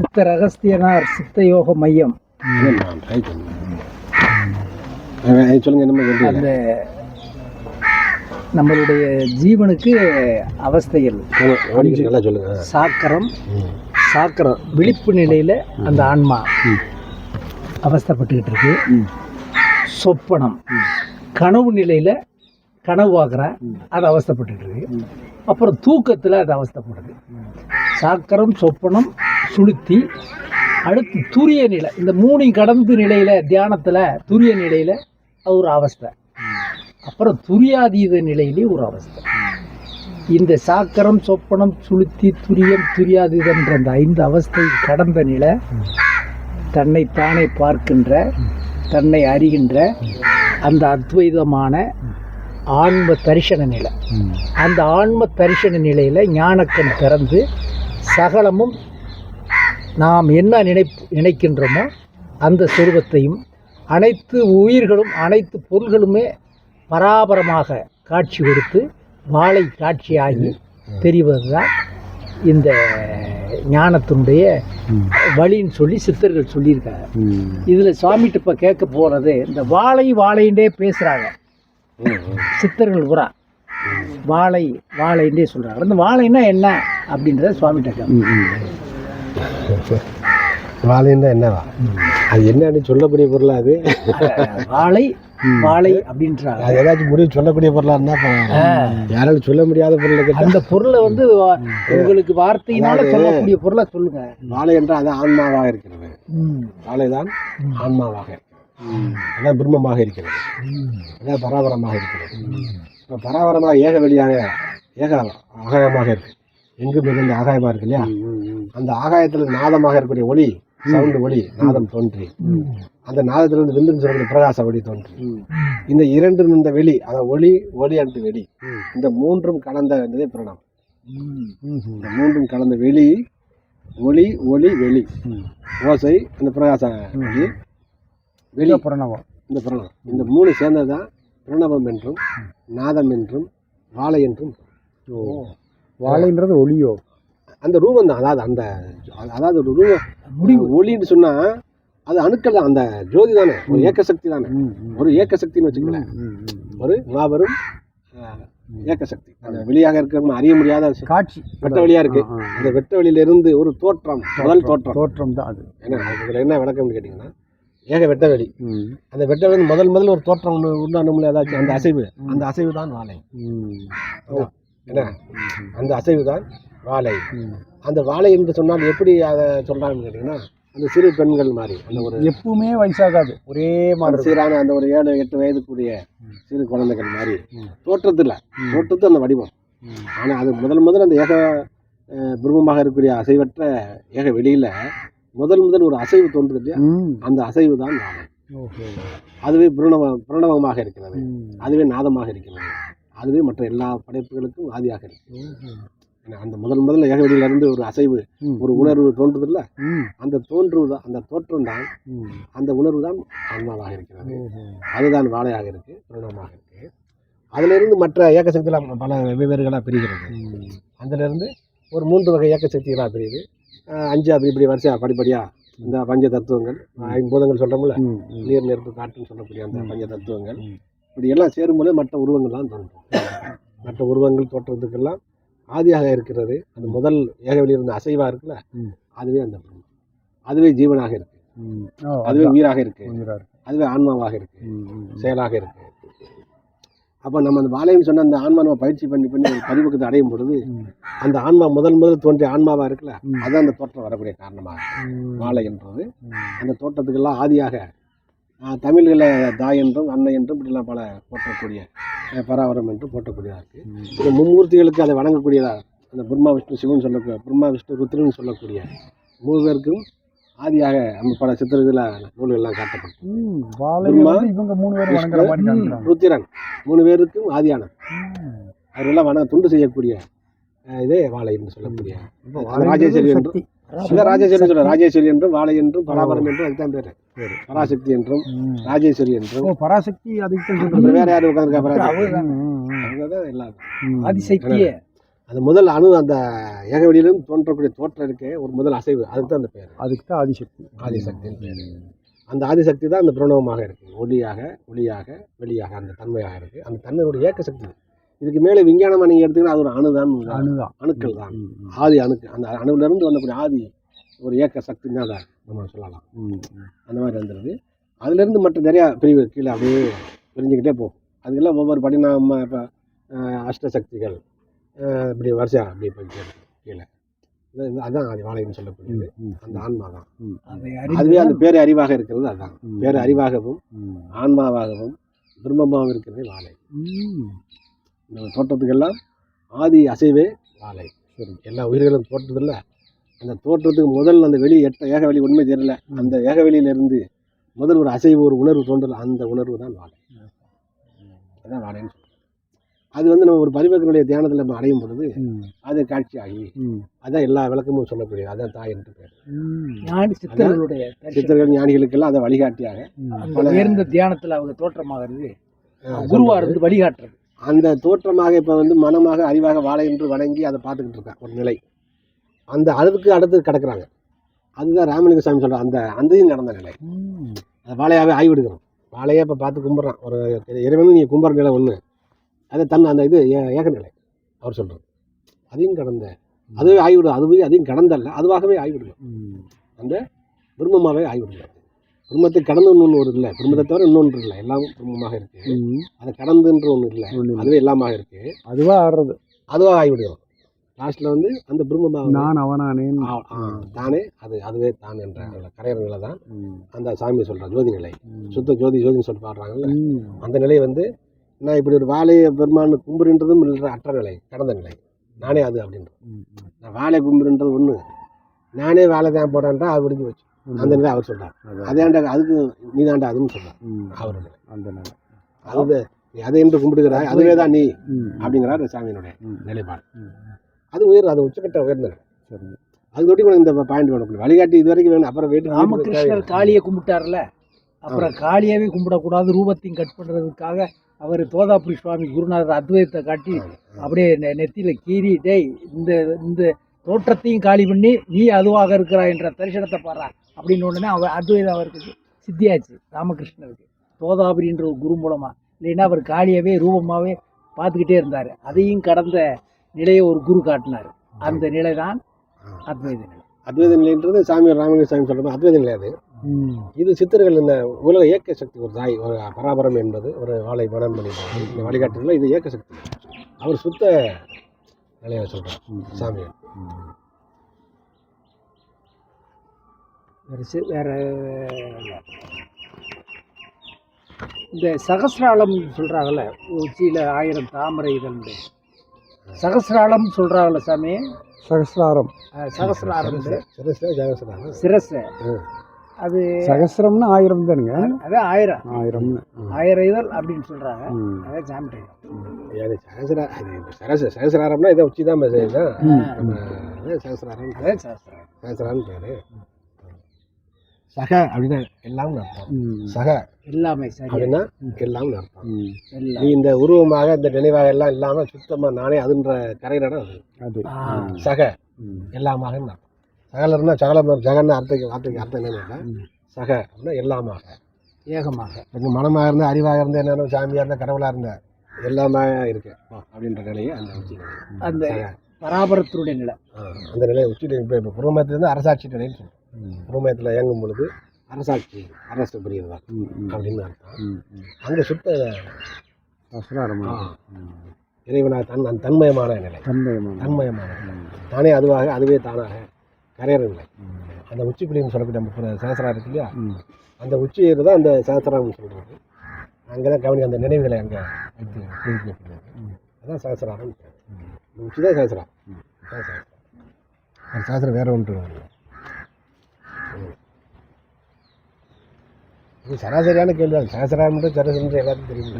சித்த ரகஸ்தியனார் சித்த யோக மையம். சொல்லுங்க. அந்த நம்மளுடைய ஜீவனுக்கு அவஸ்தைகள் சாக்கரம் விழிப்பு நிலையில் அந்த ஆன்மா அவஸ்தைப்பட்டுக்கிட்டு இருக்கு. சொப்பனம் கனவு நிலையில் கனவாகிற அது அவஸ்தைப்பட்டுக்கிட்டு இருக்கு. அப்புறம் தூக்கத்தில் அது அவஸ்தைப்படுது. சாக்கரம் சொப்பனம் சுளுத்தி அடுத்து துரிய நிலை. இந்த மூணையும் கடந்து நிலையில் தியானத்தில் துரிய நிலையில் அது ஒரு அவஸ்தை. அப்புறம் துரியாதீத நிலையிலே ஒரு அவஸ்தை. இந்த சாக்கரம் சொப்பனம் சுளுத்தி துரியம் துரியாதீதன்ற அந்த 5 அவஸ்தை கடந்த நிலை தன்னை தானே பார்க்கின்ற தன்னை அறிகின்ற அந்த அத்வைதமான ஆன்ம தரிசன நிலை. அந்த ஆன்ம தரிசன நிலையில் ஞானக்கண் திறந்து சகலமும் நாம் என்ன நினைக்கின்றோமோ அந்த சொரூபத்தையும் அனைத்து உயிர்களும் அனைத்து பொருள்களுமே பராபரமாக காட்சி கொடுத்து வாழை காட்சியாகி தெரிவதுதான் இந்த ஞானத்தினுடைய வழின்னு சொல்லி சித்தர்கள் சொல்லியிருக்காங்க. இதில் சுவாமிகிட்ட இப்போ கேட்க போகிறது, இந்த வாழைண்டே பேசுகிறாங்க சித்தர்கள் பூரா. வாழைண்டே சொல்கிறாங்க. இந்த வாழைன்னா என்ன அப்படின்றத சுவாமிகிட்ட கேட்க. வாழைன்னா என்னவா? அது என்னன்னு சொல்லக்கூடிய பொருளா? அது வாழை அப்படின்றாங்க. அது ஏதாச்சும் முடிவு சொல்லக்கூடிய பொருளா இருந்தா யாராலும் சொல்ல முடியாத பொருளை அந்த பொருளை வந்து உங்களுக்கு வார்த்தையினால சொல்லக்கூடிய பொருளை சொல்லுங்க. வாழை என்றால் அது ஆன்மாவாக இருக்கிறது. வாழைதான் ஆன்மாவாக அதான் பிரம்மமாக இருக்கிறது. அதான் பராபரமாக இருக்கிறது. இப்போ பராபரமாக ஏக வெளியாக ஏக ஆகாயமாக இருக்கு. எங்கும் மிகுந்த ஆகாயமாக இருக்கு இல்லையா? அந்த ஆகாயத்தில் நாதமாக இருக்கக்கூடிய ஒளி, சவுண்டு ஒளி, நாதம் தோன்றி அந்த நாதத்திலிருந்து விந்துன்னு சொல்லக்கூடிய பிரகாச ஒளி தோன்றி இந்த 2 இந்த வெளி, அதாவது ஒளி அன்று வெளி, இந்த 3ம் கலந்த பிரணவம். இந்த 3ம் கலந்த வெளி, ஒளி வெளி, ஓசை, அந்த பிரகாச ஒளி, வெளி பிரணவம். இந்த பிரணவம் இந்த 3 சேர்ந்ததுதான் பிரணவம் என்றும் நாதம் என்றும் வாழை என்றும். வாழைன்றது ஒளியோ? அந்த ரூபம் தான். அதாவது ஒரு ரூபம் ஒளின்னு சொன்னா அது அணுக்கள் தான். அந்த ஜோதி தானே, ஒரு ஏக்க சக்தி தானே. ஒரு ஏக்க சக்தின்னு வச்சுக்கல, ஒரு மாபெரும் ஏக்க சக்தி. அந்த வெளியாக இருக்க அறிய முடியாத காட்சி வெட்ட வெளியா இருக்கு. அந்த வெட்ட வெளியிலிருந்து ஒரு தோற்றம், முதல் தோற்றம் தான் அது. இதுல என்ன விளக்கம்னு கேட்டீங்கன்னா, ஏக வெட்ட வெளி. அந்த வெட்ட வெளி முதல் ஒரு தோற்றம் உண்டான ஏதாச்சும் அந்த அசைவு தான் வாழை. என்ன அந்த அசைவு தான் வாழை. அந்த வாழை என்று சொன்னால் எப்படி அதை சொல்றாங்கன்னு கேட்டீங்கன்னா, அந்த சிறு பெண்கள் மாதிரி, அந்த ஒரு எப்பவுமே வயசாகாது, ஒரே மாதிரி சீரான அந்த ஒரு 7-8 வயதுக்குரிய சிறு குழந்தைகள் மாதிரி தோற்றத்து அந்த வடிவம். ஆனால் அது முதல் அந்த ஏக பிரம்மமாக இருக்கக்கூடிய அசைவற்ற ஏக வெளியில முதல் ஒரு அசைவு தோன்றுது இல்லையா? அந்த அசைவு தான் வாழை. அதுவே பிரணவமாக இருக்கிறது. அதுவே நாதமாக இருக்கிறது. அதுவே மற்ற எல்லா படைப்புகளுக்கும் ஆதியாக இருக்கு. அந்த முதல்ல ஏக வெளியிலிருந்து ஒரு அசைவு, ஒரு உணர்வு தோன்றுது இல்ல? அந்த தோன்றுதான், அந்த தோற்றம் தான், அந்த உணர்வு தான் ஆன்மாவாக இருக்கிறது. அதுதான் வாழையாக இருக்கு, பிரணவமாக இருக்கு. அதுல இருந்து மற்ற ஏக்க சக்திகள் பல வெவ்வேறுகளாக பிரிகிறது. அதுல இருந்து ஒரு 3 வகை ஏக்க சக்திகளாக பிரியுது. 5 இப்படி வரிசையா படிப்படியா இந்த பஞ்ச தத்துவங்கள், 5 பூதங்கள் சொல்றோம்ல, நீர் நெருப்பு காற்றுன்னு சொல்லக்கூடிய அந்த பஞ்ச தத்துவங்கள் இப்படி எல்லாம் சேரும்போது மற்ற உருவங்கள்லாம் தோன்றும். மற்ற உருவங்கள் தோற்றத்துக்கெல்லாம் ஆதியாக இருக்கிறது அந்த முதல் ஏக வெளியிருந்த அசைவா இருக்குல்ல, அதுவே அந்த பிரம்மம். அதுவே ஜீவனாக இருக்கு, அதுவே உயிராக இருக்கு, அதுவே ஆன்மாவாக இருக்கு, செயலாக இருக்கு. அப்போ நம்ம அந்த வாழைன்னு சொன்ன அந்த ஆன்மா நம்ம பயிற்சி பண்ணி பரிபக்குவத்தை அடையும் பொழுது அந்த ஆன்மா முதல் தோன்றிய ஆன்மாவா இருக்குல்ல, அதுதான் அந்த தோற்றம் வரக்கூடிய காரணமாக இருக்கு. வாழை என்றது அந்த தோற்றத்துக்கெல்லாம் ஆதியாக தமிழ்களை தாய் என்றும் அன்னை என்றும் இப்படிலாம் பல போற்றக்கூடிய பராவரம் என்றும் போற்றக்கூடியதாக இருக்குது. இந்த மும்மூர்த்திகளுக்கு அதை வணங்கக்கூடியதாக அந்த பிரம்மா விஷ்ணு சிவன் சொல்லக்கூடிய, பிரம்மா விஷ்ணு ருத்ரன் சொல்லக்கூடிய 3 பேருக்கும் ஆதியாக நம்ம பல சித்திரத்தில் நூல்கள்லாம் காட்டப்படும். ருத்திரன் 3 பேருக்கும் ஆதியான அவரெல்லாம் துண்டு செய்யக்கூடிய இதே வாழை என்று சொல்லக்கூடிய ராஜேஸ்வரி என்றும் ராஜேஸ்வரி என்றும் வாழை என்றும் பராபரம் என்றும் அதுதான் பேரு. பராசக்தி என்றும் ராஜேஸ்வரி என்றும் பராசக்தி அதுக்கு வேற யாரும் உட்காந்துருக்கா? எல்லாரும் ஆதிசக்தியே அந்த முதல் அணு அந்த ஏக வெளியிலிருந்து தோன்றக்கூடிய தோற்றம் இருக்கே ஒரு முதல் அசைவு, அதுக்கு தான் அந்த பேர். அதுக்கு தான் ஆதிசக்தி. ஆதிசக்தின்னு பேர். அந்த ஆதிசக்தி தான் அந்த பிரணவமாக இருக்குது. ஒளியாக வெளியாக அந்த தன்மையாக இருக்குது. அந்த தன்மையோட இயக்க சக்தி. இதுக்கு மேலே விஞ்ஞானமாக நீங்கள் எடுத்தீங்கன்னா அது ஒரு அணுக்கள் தான், ஆதி அணுக்கு. அந்த அணுவிலிருந்து வந்தக்கூடிய ஆதி ஒரு இயக்க சக்தின்னு அதை நம்ம சொல்லலாம். அந்த மாதிரி வந்துடுது. அதுலேருந்து மற்ற நிறையா பிரிவு கீழே அப்படியே பிரிஞ்சுக்கிட்டே போகும். அதுக்கெல்லாம் ஒவ்வொரு படி நம்ம இப்போ அஷ்டசக்திகள் இப்படி வரிசையா அப்படியே போயிட்டே இருக்கும் கீழே. அதுதான் அது வாழைன்னு சொல்லக்கூடியது. அந்த ஆன்மா தான். அதுவே அந்த பேரு அறிவாக இருக்கிறது. அதுதான் பேரு அறிவாகவும் ஆன்மாவாகவும் பிரம்மமாகவும் இருக்கிறது வாழை. இந்த தோற்றத்துக்கெல்லாம் ஆதி அசைவே வாழை. சரி, எல்லா உயிர்களும் தோற்றதில்லை. அந்த தோற்றத்துக்கு முதல் அந்த வெளி ஏக வெளி உண்மை தெரியல. அந்த ஏக வெளியிலிருந்து முதல் ஒரு அசைவு, ஒரு உணர்வு தோன்றல. அந்த உணர்வு தான் வாழை. அதான் வாழைன்னு. அது வந்து நம்ம ஒரு பரிவர்த்தனுடைய தியானத்தில் நம்ம அடையும் பொழுது அது காட்சியாகி அதான் எல்லா விளக்கமும் சொல்லக்கூடிய அதான் தாய் என்று பேர். சித்தர்கள் ஞானிகளுக்கெல்லாம் அதை வழிகாட்டியாக உயர்ந்த தியானத்தில் அவங்க தோற்றமாகிறது, குருவா இருந்து வழிகாட்டுறது. அந்த தோற்றமாக இப்போ வந்து மனமாக அறிவாக வாழை என்று வணங்கி அதை பார்த்துக்கிட்டு இருக்கான் ஒரு நிலை. அந்த அதுக்கு அடுத்து கிடக்குறாங்க. அதுதான் ராமலிங்க சாமி சொல்கிறான். அந்தையும் நடந்த நிலை அது வாழையாகவே ஆய்விடுகிறோம். வாழையை இப்போ பார்த்து கும்பிட்றான். ஒரு இறைவனும் நீங்கள் கும்பிட்ற நிலை ஒன்று, அதை அந்த இது ஏகநிலை அவர் சொல்கிறது. அதையும் கடந்த அதுவே ஆய்விடும். அதையும் கடந்தல்ல, அதுவாகவே ஆய்விடுங்க. அந்த பிரம்மமாகவே ஆய்விடுங்க. பிரம்மத்தை கடந்துன்னு ஒன்று ஒரு இல்லை, பிரம்மத்தை தவிர இன்னொன்று இல்லை, எல்லாமும் பிரம்மமாக இருக்குது. அதை கடந்துன்ற ஒன்று இல்லை, அதுவே எல்லாமாக இருக்குது. அதுவாக ஆடுறது, அதுவாக ஆய்விடுகிறோம். லாஸ்ட்டில் வந்து அந்த பிரம்மமாக நான் அவனானே தானே அதுவே தான் என்ற கரையிற நிலை தான் அந்த சாமி சொல்கிற ஜோதி நிலை. சுத்த ஜோதின்னு சொல்லி பாடுறாங்கல்ல, அந்த நிலை வந்து நான் இப்படி ஒரு வாழையை பெருமான்னு கும்புறன்றதும் இல்லை, அற்ற நிலை, கடந்த நிலை. நானே அது அப்படின்ற நான் வாழை கும்புறன்றது ஒன்று, நானே வாழை தான் போடான்றா அது முடிஞ்சு வச்சு அந்த நிலை அவர் சொல்கிறார். அதேண்டா அதுக்கு நீ தாண்டா அதுன்னு சொல்கிறார் அவர் நிலை. அந்த நிலை அது நீ அதை என்று கும்பிடுகிறாய், அதுவே தான் நீ அப்படிங்கிறார் சாமியினுடைய நிலைப்பாடு. அது அது உச்சக்கட்ட உயர்ந்த நிலை. சரி, அது தொட்டி இந்த பாயிண்ட் வேணும், வழிகாட்டி இது வரைக்கும் வேணும். அப்புறம் வீட்டு ராமகிருஷ்ணர் காளியை கும்பிட்டார்ல, அப்புறம் காளியாவே கும்பிடக்கூடாது, ரூபத்தையும் கட் பண்ணுறதுக்காக அவர் தோதாபுரி சுவாமி குருநாதர் அத்வைதத்தை காட்டி அப்படியே நெத்தியில் கீறி, டேய் இந்த தோற்றத்தையும் காலி பண்ணி நீ அதுவாக இருக்கிறாய் என்ற தரிசனத்தை பாடுறா அப்படின்னு உடனே அவர் அத்வைதம் அவருக்கு சித்தியாச்சு ராமகிருஷ்ணருக்கு தோதாபுரின்ற ஒரு குரு மூலமாக. இல்லைன்னா அவர் காளியாவே ரூபமாகவே பார்த்துக்கிட்டே இருந்தார். அதையும் கடந்த நிலையை ஒரு குரு காட்டினார். அந்த நிலை தான் அத்வைத நிலை. அத்வைத நிலைன்றது சாமி ராமலிங்க சாமி சொல்கிறது அத்வைத நிலை. அது இது சித்தர்கள் இந்த உலக இயக்க சக்தி, ஒரு தாய், ஒரு பராபரம் என்பது ஒரு வாழை மனம் பண்ணிட்டாங்க. இந்த வழிகாட்டுல இது இயக்க சக்தி. அவர் சுத்த நிலையை சொல்கிறார் சாமி. வேற இந்த சகசிராலம் சொல்கிறாங்கல்ல, உச்சியில் 1000 தாமரை இதழ் சகசிராலம் சொல்கிறாங்கல்ல சாமி. சகசிராரம் சிரஸ் அது சகசிரம்னு 1000 தானுங்க. அதான் 1000 இதழ் அப்படின்னு சொல்கிறாங்க. அதான் சாமி சகசிராரம்னா இதை உச்சி தான் சகசிராரம் பேரு. சக அப்படின்னா எல்லாம் அர்த்தம். சக எல்லாமே அப்படின்னா எல்லாம் அர்த்தம். நீ இந்த உருவமாக இந்த நினைவாக எல்லாம் இல்லாம சுத்தமா நானே அதுன்ற கரையிடம் அது சக எல்லாமாக அர்த்தம். சகலர்னா ஜகன்னு அர்த்தம் என்னன்னா சக அப்படின்னா எல்லாமாக ஏகமாக. கொஞ்சம் மனமாக இருந்தால் அறிவாக இருந்தால் என்னென்ன சாமியாக இருந்தால் கடவுளாக இருந்தால் எல்லாமே இருக்கு அப்படின்ற நிலையை அந்த பராபரத்தினுடைய நிலை, அந்த நிலையை உச்சி. இப்போ புருவமயத்துலேருந்து அரசாட்சி நிலைன்னு சொல்லுவோம். புருவமயத்தில் இயங்கும் பொழுது அரசாட்சி அரசு புரியுறதா அப்படின்னு அர்த்தம். அங்கே சுத்த இறைவனாக தன்மயமான நிலை, தன்மயமான தானே அதுவாக அதுவே தானாக கரையிற நிலை. அந்த உச்சி பிள்ளைன்னு சொல்லக்கூடிய நம்ம சகசிரம் இருக்கு இல்லையா, அந்த உச்சி தான் அந்த சகசிரம் சொல்கிறது. அங்கே தான் கவனி அந்த நினைவுகளை அங்கே வைத்து புதுப்பிக்கப்படுறது. அதான் சகசிரம். உச்சி தான் சகசிரம். அந்த சகசிரம் வேற ஒன்று. இது சராசரியான கேள்வி தான். சகசிரம் சரசரம் எல்லாத்தையும் தெரியும்.